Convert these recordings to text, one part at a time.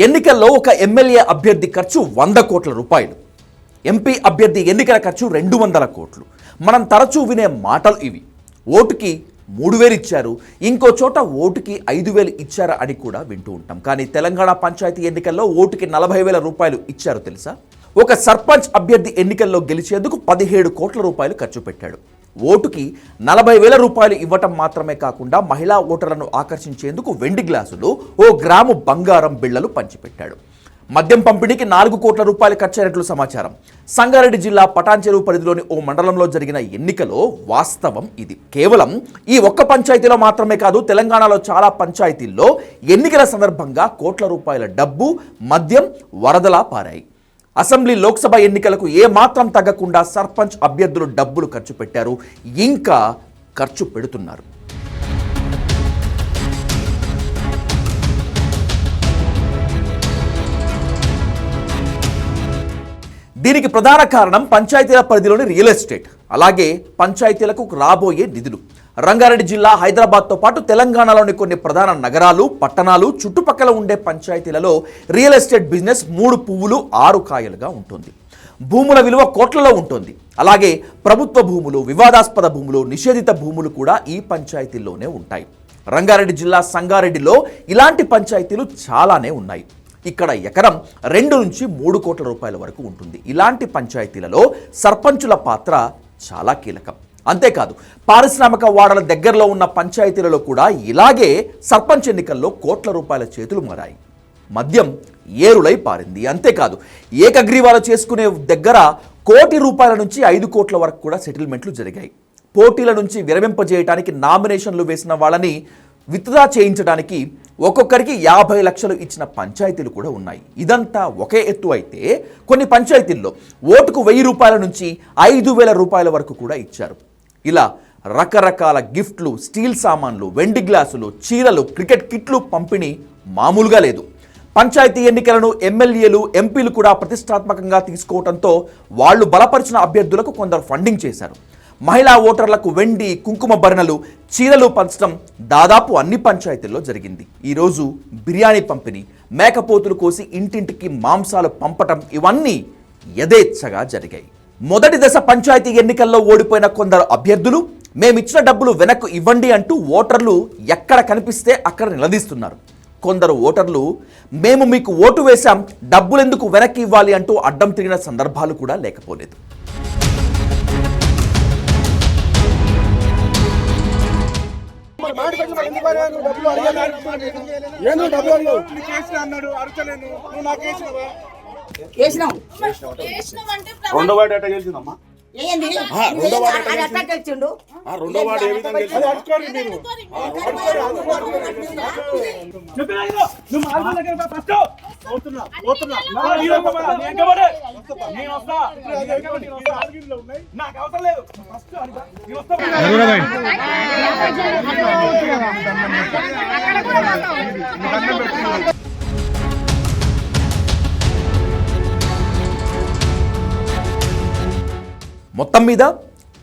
ఎన్నికల్లో ఒక ఎమ్మెల్యే అభ్యర్థి ఖర్చు 100 కోట్ల రూపాయలు, ఎంపీ అభ్యర్థి ఎన్నికల ఖర్చు 200 కోట్లు. మనం తరచూ వినే మాటలు ఇవి. ఓటుకి 3000 ఇచ్చారు, ఇంకో చోట ఓటుకి 5000 ఇచ్చారా అని కూడా వింటూ ఉంటాం. కానీ తెలంగాణ పంచాయతీ ఎన్నికల్లో ఓటుకి 40,000 రూపాయలు ఇచ్చారు తెలుసా? ఒక సర్పంచ్ అభ్యర్థి ఎన్నికల్లో గెలిచేందుకు 17 కోట్ల రూపాయలు ఖర్చు పెట్టాడు. ఓటుకి 40,000 రూపాయలు ఇవ్వటం మాత్రమే కాకుండా మహిళా ఓటర్లను ఆకర్షించేందుకు వెండి గ్లాసులు, ఓ గ్రాము బంగారం బిళ్లలు పంచిపెట్టాడు. మద్యం పంపిణీకి 4 కోట్ల రూపాయలు ఖర్చయినట్లు సమాచారం. సంగారెడ్డి జిల్లా పటాన్చెరువు పరిధిలోని ఓ మండలంలో జరిగిన ఎన్నికలో వాస్తవం ఇది. కేవలం ఈ ఒక్క పంచాయతీలో మాత్రమే కాదు, తెలంగాణలో చాలా పంచాయతీల్లో ఎన్నికల సందర్భంగా కోట్ల రూపాయల డబ్బు, మద్యం వరదలా పారాయి. అసెంబ్లీ, లోక్సభ ఎన్నికలకు ఏమాత్రం తగ్గకుండా సర్పంచ్ అభ్యర్థులు డబ్బులు ఖర్చు పెట్టారు, ఇంకా ఖర్చు పెడుతున్నారు. దీనికి ప్రధాన కారణం పంచాయతీల పరిధిలోని రియల్ ఎస్టేట్, అలాగే పంచాయతీలకు రాబోయే నిధులు. రంగారెడ్డి జిల్లా, హైదరాబాద్తో పాటు తెలంగాణలోని కొన్ని ప్రధాన నగరాలు, పట్టణాలు, చుట్టుపక్కల ఉండే పంచాయతీలలో రియల్ ఎస్టేట్ బిజినెస్ 3 పువ్వులు 6 కాయలుగా ఉంటుంది. భూముల విలువ కోట్లలో ఉంటుంది. అలాగే ప్రభుత్వ భూములు, వివాదాస్పద భూములు, నిషేధిత భూములు కూడా ఈ పంచాయతీల్లోనే ఉంటాయి. రంగారెడ్డి జిల్లా సంగారెడ్డిలో ఇలాంటి పంచాయతీలు చాలానే ఉన్నాయి. ఇక్కడ ఎకరం 2 నుంచి 3 కోట్ల రూపాయల వరకు ఉంటుంది. ఇలాంటి పంచాయతీలలో సర్పంచుల పాత్ర చాలా కీలకం. అంతేకాదు, పారిశ్రామిక వాడల దగ్గరలో ఉన్న పంచాయతీలలో కూడా ఇలాగే సర్పంచ్ ఎన్నికల్లో కోట్ల రూపాయల చేతులు మారాయి. మద్యం ఏరులై పారింది. అంతేకాదు, ఏకగ్రీవాలు చేసుకునే దగ్గర కోటి రూపాయల నుంచి 5 కోట్ల వరకు కూడా సెటిల్మెంట్లు జరిగాయి. పోటీల నుంచి విరమింపజేయడానికి నామినేషన్లు వేసిన వాళ్ళని విత్డ్రా చేయించడానికి ఒక్కొక్కరికి 50 లక్షలు ఇచ్చిన పంచాయతీలు కూడా ఉన్నాయి. ఇదంతా ఒకే ఎత్తు అయితే, కొన్ని పంచాయతీల్లో ఓటుకు 1000 రూపాయల నుంచి 5,000 రూపాయల వరకు కూడా ఇచ్చారు. ఇలా రకరకాల గిఫ్ట్లు, స్టీల్ సామాన్లు, వెండి గ్లాసులు, చీరలు, క్రికెట్ కిట్లు పంపిణీ మామూలుగా లేదు. పంచాయతీ ఎన్నికలను ఎమ్మెల్యేలు, ఎంపీలు కూడా ప్రతిష్టాత్మకంగా తీసుకోవడంతో వాళ్ళు బలపరిచిన అభ్యర్థులకు కొందరు ఫండింగ్ చేశారు. మహిళా ఓటర్లకు వెండి, కుంకుమ భరణలు, చీరలు పంచడం దాదాపు అన్ని పంచాయతీల్లో జరిగింది. ఈరోజు బిర్యానీ పంపిణీ, మేకపోతులు కోసి ఇంటింటికి మాంసాలు పంపటం, ఇవన్నీ యథేచ్ఛగా జరిగాయి. మొదటి దశ పంచాయతీ ఎన్నికల్లో ఓడిపోయిన కొందరు అభ్యర్థులు మేమిచ్చిన డబ్బులు వెనక్కు ఇవ్వండి అంటూ ఓటర్లు ఎక్కడ కనిపిస్తే అక్కడ నిలదీస్తున్నారు. కొందరు ఓటర్లు మేము మీకు ఓటు వేశాం, డబ్బులెందుకు వెనక్కి ఇవ్వాలి అంటూ అడ్డం తిరిగిన సందర్భాలు కూడా లేకపోలేదు. రెండో వార్డు ఎట్లా గెలిచిందమ్మా? రెండో వార్డు రెండో వార్డు ఏ విధంగా మొత్తం మీద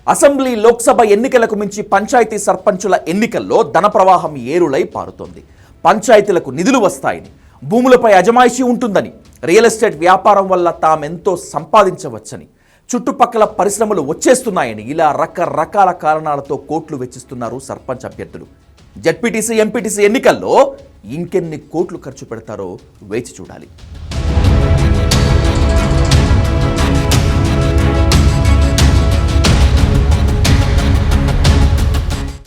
అసెంబ్లీ, లోక్సభ ఎన్నికలకు మించి పంచాయతీ సర్పంచుల ఎన్నికల్లో ధన ప్రవాహం ఏరులై పారుతోంది. పంచాయతీలకు నిధులు వస్తాయని, భూములపై అజమాయిషీ ఉంటుందని, రియల్ ఎస్టేట్ వ్యాపారం వల్ల తామెంతో సంపాదించవచ్చని, చుట్టుపక్కల పరిశ్రమలు వచ్చేస్తున్నాయని, ఇలా రకరకాల కారణాలతో కోట్లు వెచ్చిస్తున్నారు సర్పంచ్ అభ్యర్థులు. జెడ్పీటీసీ, ఎంపీటీసీ ఎన్నికల్లో ఇంకెన్ని కోట్లు ఖర్చు పెడతారో వేచి చూడాలి.